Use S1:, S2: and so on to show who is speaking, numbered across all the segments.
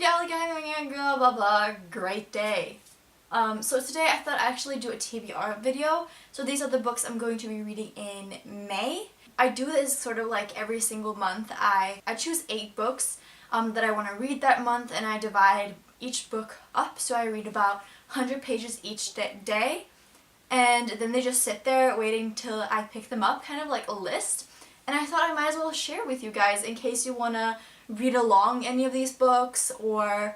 S1: galley having a blah blah blah great day. So today I thought I'd actually do a TBR video. So these are the books I'm going to be reading in May. I do this sort of like every single month. I choose 8 books that I want to read that month, and I divide each book up, so I read about 100 pages each day, and then they just sit there waiting till I pick them up, kind of like a list. And I thought I might as well share with you guys in case you want to read along any of these books, or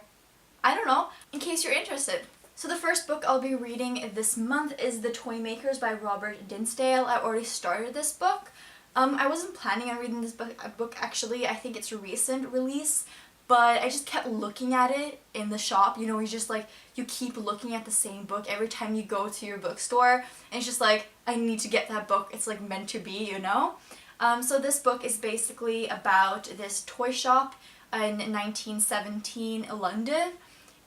S1: I don't know, in case you're interested. So the first book I'll be reading this month is The Toymakers by Robert Dinsdale. I already started this book. I wasn't planning on reading this book actually. I think it's a recent release, but I just kept looking at it in the shop. You know, you keep looking at the same book every time you go to your bookstore, and it's just like, I need to get that book. It's like meant to be, you know? So this book is basically about this toy shop in 1917 London,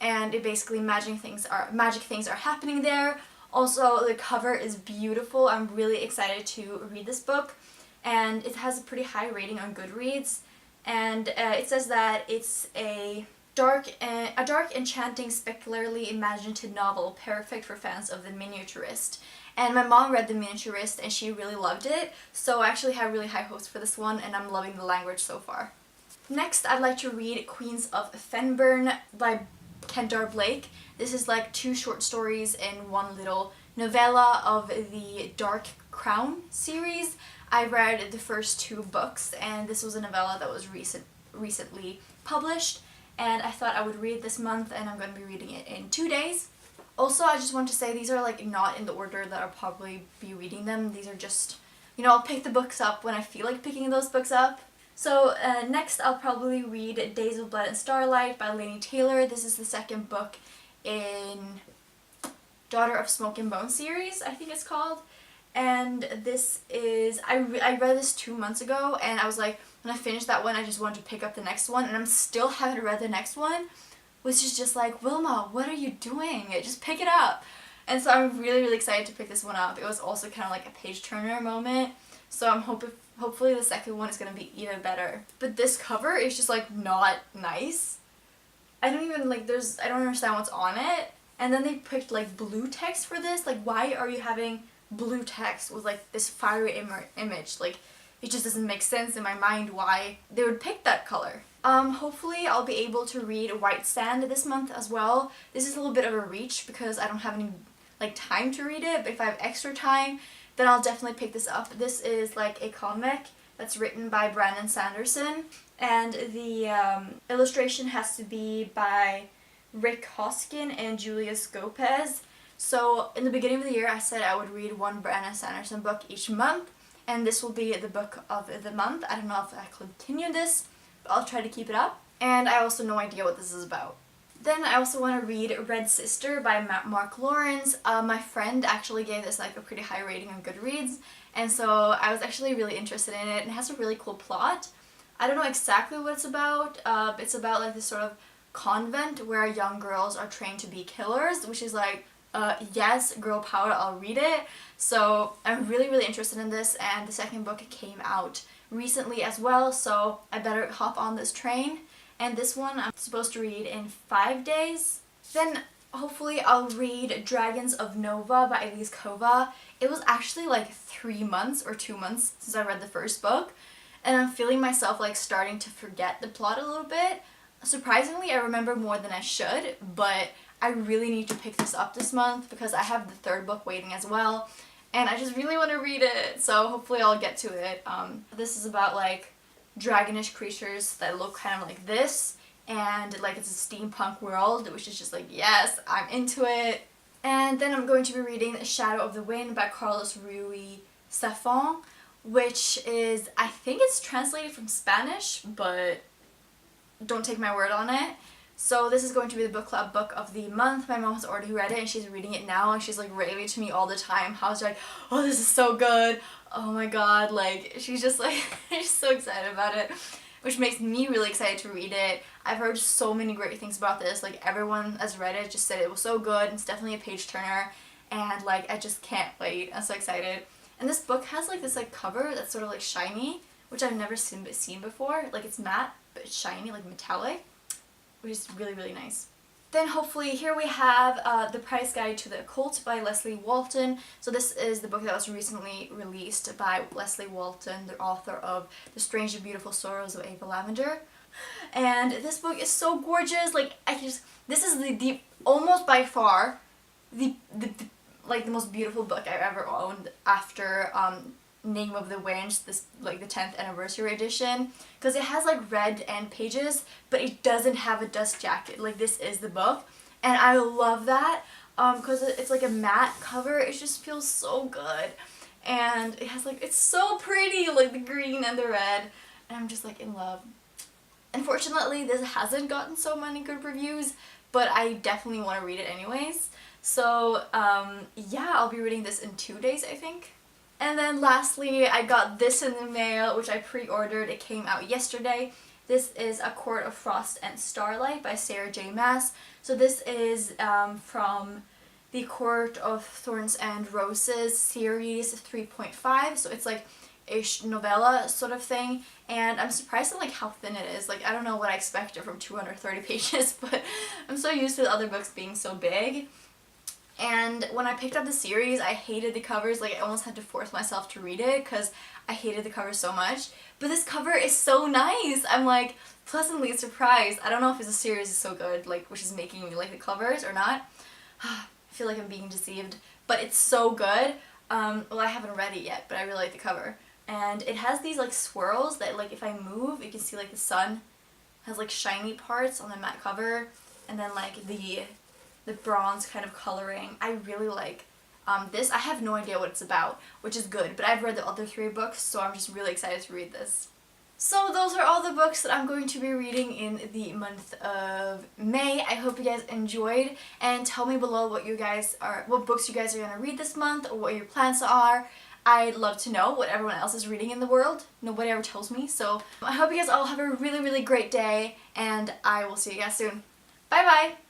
S1: and it basically magic things are happening there. Also, the cover is beautiful. I'm really excited to read this book, and it has a pretty high rating on Goodreads. And it says that it's a dark, enchanting, spectacularly imaginative novel, perfect for fans of the miniaturist. And my mom read The Miniaturist and she really loved it, so I actually have really high hopes for this one, and I'm loving the language so far. Next, I'd like to read Queens of Fenburn by Cant. This is like 2 short stories in one little novella of the Dark Crown series. I read the first 2 books, and this was a novella that was recently published, and I thought I would read it this month, and I'm going to be reading it in 2 days. Also, I just want to say these are like not in the order that I'll probably be reading them. These are just, you know, I'll pick the books up when I feel like picking those books up. So next I'll probably read Days of Blood and Starlight by Laini Taylor. This is the second book in Daughter of Smoke and Bone series, I think it's called. And this is, I read this 2 months ago, and I was like, when I finished that one I just wanted to pick up the next one, and I'm still haven't read the next one, which is just like, Wilma, what are you doing? Just pick it up. And so I'm really excited to pick this one up. It was also kind of like a page turner moment, so I'm hopefully the second one is going to be even better. But this cover is just like not nice. I don't understand what's on it. And then they picked like blue text for this. Like, why are you having blue text with like this fiery image? Like, it just doesn't make sense in my mind why they would pick that color. Hopefully I'll be able to read White Sand this month as well. This is a little bit of a reach because I don't have any like time to read it, but if I have extra time, then I'll definitely pick this up. This is like a comic that's written by Brandon Sanderson, and the illustration has to be by Rick Hoskin and Julius Gopez. So in the beginning of the year I said I would read one Brandon Sanderson book each month, and this will be the book of the month. I don't know if I continue this, but I'll try to keep it up. And I also have no idea what this is about. Then I also want to read Red Sister by Mark Lawrence. My friend actually gave this like a pretty high rating on Goodreads, and so I was actually really interested in it. It has a really cool plot. I don't know exactly what it's about. It's about like this sort of convent where young girls are trained to be killers, which is like, yes, girl power, I'll read it. So I'm really interested in this, and the second book came out recently as well, so I better hop on this train. And this one I'm supposed to read in 5 days. Then hopefully I'll read Dragons of Nova by Elise Kova. It was actually like 3 months or 2 months since I read the first book, and I'm feeling myself like starting to forget the plot a little bit. Surprisingly, I remember more than I should, but I really need to pick this up this month because I have the 3rd book waiting as well, and I just really want to read it, so hopefully I'll get to it. This is about like dragonish creatures that look kind of like this, and like it's a steampunk world, which is just like, yes, I'm into it. And then I'm going to be reading Shadow of the Wind by Carlos Ruiz Zafón, which is, I think it's translated from Spanish, but don't take my word on it. So this is going to be the book club book of the month. My mom has already read it and she's reading it now, and she's like raving to me all the time how she's like, oh, this is so good, oh my god, like she's just like she's so excited about it, which makes me really excited to read it. I've heard so many great things about this, like everyone has read it just said it was so good, and it's definitely a page turner, and like I just can't wait. I'm so excited. And this book has like this like cover that's sort of like shiny, which I've never seen before. Like it's matte but it's shiny, like metallic. which is really, really nice. Then hopefully here we have The Price Guide to the Occult by Leslie Walton. So this is the book that was recently released by Leslie Walton, the author of The Strange and Beautiful Sorrows of Ava Lavender. And this book is so gorgeous. Like, this is the almost by far the most beautiful book I've ever owned after Name of the Winch, this like the 10th anniversary edition, because it has like red end pages, but it doesn't have a dust jacket. Like, this is the book, and I love that because it's like a matte cover. It just feels so good, and it has like, it's so pretty, like the green and the red, and I'm just like in love. Unfortunately, this hasn't gotten so many good reviews, but I definitely want to read it anyways. So yeah, I'll be reading this in 2 days, I think. And then lastly, I got this in the mail, which I pre-ordered. It came out yesterday. This is A Court of Frost and Starlight by Sarah J. Maas. So this is from the Court of Thorns and Roses series 3.5. So it's like a novella sort of thing. And I'm surprised at like how thin it is. Like, I don't know what I expected from 230 pages, but I'm so used to the other books being so big. And when I picked up the series, I hated the covers. Like, I almost had to force myself to read it because I hated the cover so much. But this cover is so nice. I'm like pleasantly surprised. I don't know if the series is so good, like, which is making me like the covers or not. I feel like I'm being deceived. But it's so good. Well, I haven't read it yet, but I really like the cover. And it has these like swirls that, like, if I move, you can see like the sun has like shiny parts on the matte cover. And then like the bronze kind of coloring. I really like this. I have no idea what it's about, which is good, but I've read the other 3 books, so I'm just really excited to read this. So those are all the books that I'm going to be reading in the month of May. I hope you guys enjoyed, and tell me below what books you guys are going to read this month, or what your plans are. I'd love to know what everyone else is reading in the world. Nobody ever tells me, so I hope you guys all have a really, really great day, and I will see you guys soon. Bye bye!